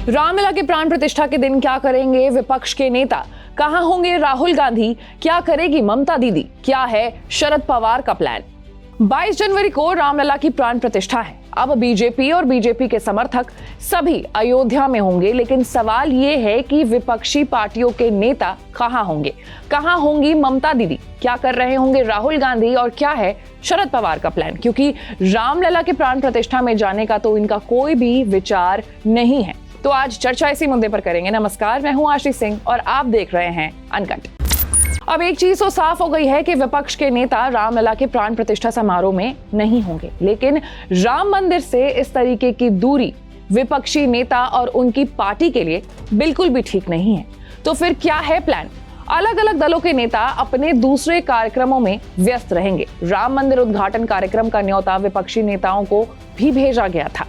रामलला की प्राण प्रतिष्ठा के दिन क्या करेंगे विपक्ष के नेता? कहां होंगे राहुल गांधी? क्या करेगी ममता दीदी? क्या है शरद पवार का प्लान? 22 जनवरी को रामलला की प्राण प्रतिष्ठा है। अब बीजेपी और बीजेपी के समर्थक सभी अयोध्या में होंगे, लेकिन सवाल ये है कि विपक्षी पार्टियों के नेता कहां होंगे? कहां होंगी ममता दीदी? क्या कर रहे होंगे राहुल गांधी? और क्या है शरद पवार का प्लान? क्योंकि रामलला की प्राण प्रतिष्ठा में जाने का तो इनका कोई भी विचार नहीं है। तो आज चर्चा इसी मुद्दे पर करेंगे। नमस्कार, मैं हूं आशीष सिंह और आप देख रहे हैं अनकट। अब एक चीज तो साफ हो गई है कि विपक्ष के नेता रामलला के प्राण प्रतिष्ठा समारोह में नहीं होंगे, लेकिन राम मंदिर से इस तरीके की दूरी विपक्षी नेता और उनकी पार्टी के लिए बिल्कुल भी ठीक नहीं है। तो फिर क्या है प्लान? अलग अलग दलों के नेता अपने दूसरे कार्यक्रमों में व्यस्त रहेंगे। राम मंदिर उद्घाटन कार्यक्रम का न्योता विपक्षी नेताओं को भी भेजा गया था।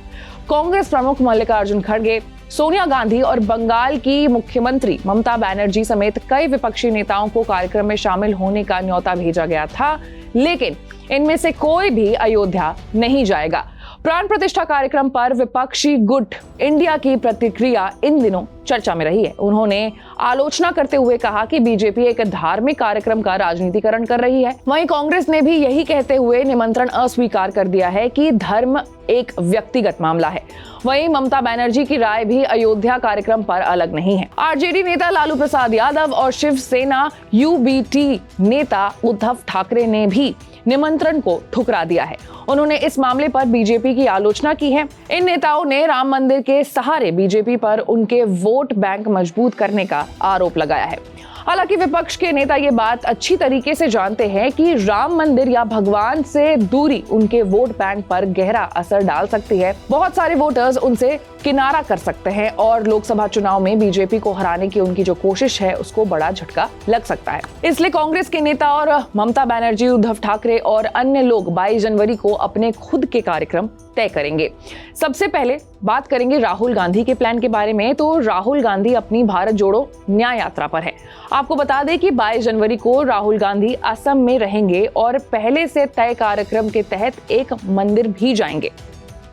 कांग्रेस प्रमुख मल्लिकार्जुन खड़गे, सोनिया गांधी और बंगाल की मुख्यमंत्री ममता बनर्जी समेत कई विपक्षी नेताओं को कार्यक्रम में शामिल होने का न्योता भेजा गया था, लेकिन इनमें से कोई भी अयोध्या नहीं जाएगा। प्राण प्रतिष्ठा कार्यक्रम पर विपक्षी गुट इंडिया की प्रतिक्रिया इन दिनों चर्चा में रही है। उन्होंने आलोचना करते हुए कहा कि बीजेपी एक धार्मिक कार्यक्रम का राजनीतिकरण कर रही है। वहीं कांग्रेस ने भी यही कहते हुए निमंत्रण अस्वीकार कर दिया है कि धर्म एक व्यक्तिगत मामला है। वहीं ममता बनर्जी की राय भी अयोध्या कार्यक्रम पर अलग नहीं है। आरजेडी नेता लालू प्रसाद यादव और शिवसेना यूबीटी नेता उद्धव ठाकरे ने भी निमंत्रण को ठुकरा दिया है। उन्होंने इस मामले पर बीजेपी की आलोचना की है। इन नेताओं ने राम मंदिर के सहारे बीजेपी पर उनके वोट बैंक मजबूत करने का आरोप लगाया है। हालांकि विपक्ष के नेता ये बात अच्छी तरीके से जानते हैं कि राम मंदिर या भगवान से दूरी उनके वोट बैंक पर गहरा असर डाल सकती है। बहुत सारे वोटर्स उनसे किनारा कर सकते हैं और लोकसभा चुनाव में बीजेपी को हराने की उनकी जो कोशिश है उसको बड़ा झटका लग सकता है। इसलिए कांग्रेस के नेता और ममता बनर्जी, उद्धव ठाकरे और अन्य लोग 22 जनवरी को अपने खुद के कार्यक्रम तय करेंगे। सबसे पहले बात करेंगे राहुल गांधी के प्लान के बारे में। तो राहुल गांधी अपनी भारत जोड़ो न्याय यात्रा पर है। आपको बता दें कि 22 जनवरी को राहुल गांधी असम में रहेंगे और पहले से तय कार्यक्रम के तहत एक मंदिर भी जाएंगे।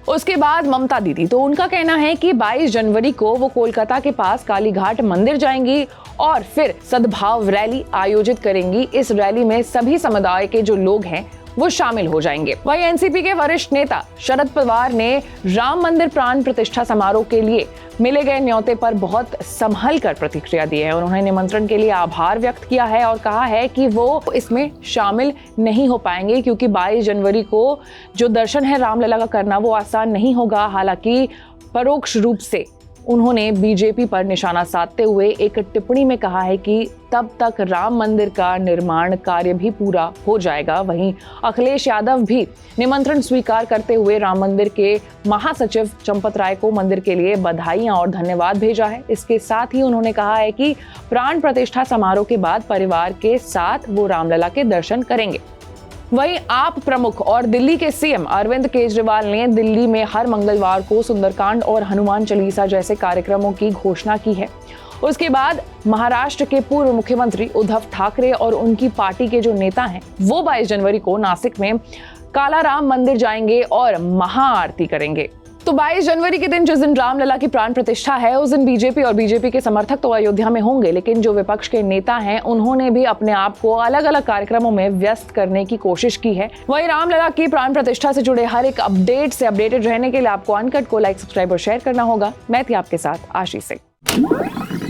उसके बाद ममता दीदी, तो उनका कहना है कि 22 जनवरी को वो कोलकाता के पास कालीघाट मंदिर जाएंगी और फिर सद्भाव रैली आयोजित करेंगी। इस रैली में सभी समुदाय के जो लोग हैं वो शामिल हो जाएंगे। वहीं एनसीपी के वरिष्ठ नेता शरद पवार ने राम मंदिर प्राण प्रतिष्ठा समारोह के लिए मिले गए न्योते पर बहुत संभल कर प्रतिक्रिया दी है। उन्होंने निमंत्रण के लिए आभार व्यक्त किया है और कहा है कि वो इसमें शामिल नहीं हो पाएंगे क्योंकि 22 जनवरी को जो दर्शन है रामलला का करना वो आसान नहीं होगा। हालांकि परोक्ष रूप से उन्होंने बीजेपी पर निशाना साधते हुए एक टिप्पणी में कहा है कि तब तक राम मंदिर का निर्माण कार्य भी पूरा हो जाएगा। वहीं अखिलेश यादव भी निमंत्रण स्वीकार करते हुए राम मंदिर के महासचिव चंपत राय को मंदिर के लिए बधाइयां और धन्यवाद भेजा है। इसके साथ ही उन्होंने कहा है कि प्राण प्रतिष्ठा समारोह के बाद परिवार के साथ वो रामलला के दर्शन करेंगे। वहीं आप प्रमुख और दिल्ली के सीएम अरविंद केजरीवाल ने दिल्ली में हर मंगलवार को सुंदरकांड और हनुमान चालीसा जैसे कार्यक्रमों की घोषणा की है। उसके बाद महाराष्ट्र के पूर्व मुख्यमंत्री उद्धव ठाकरे और उनकी पार्टी के जो नेता हैं वो 22 जनवरी को नासिक में कालाराम मंदिर जाएंगे और महाआरती करेंगे। तो 22 जनवरी के दिन, जिस दिन रामलला की प्राण प्रतिष्ठा है, उस दिन बीजेपी और बीजेपी के समर्थक तो अयोध्या में होंगे, लेकिन जो विपक्ष के नेता हैं उन्होंने भी अपने आप को अलग अलग कार्यक्रमों में व्यस्त करने की कोशिश की है। वहीं रामलला की प्राण प्रतिष्ठा से जुड़े हर एक अपडेट से अपडेटेड रहने के लिए आपको अनकट को लाइक, सब्सक्राइब और शेयर करना होगा। मैं थी आपके साथ आशीष सिंह।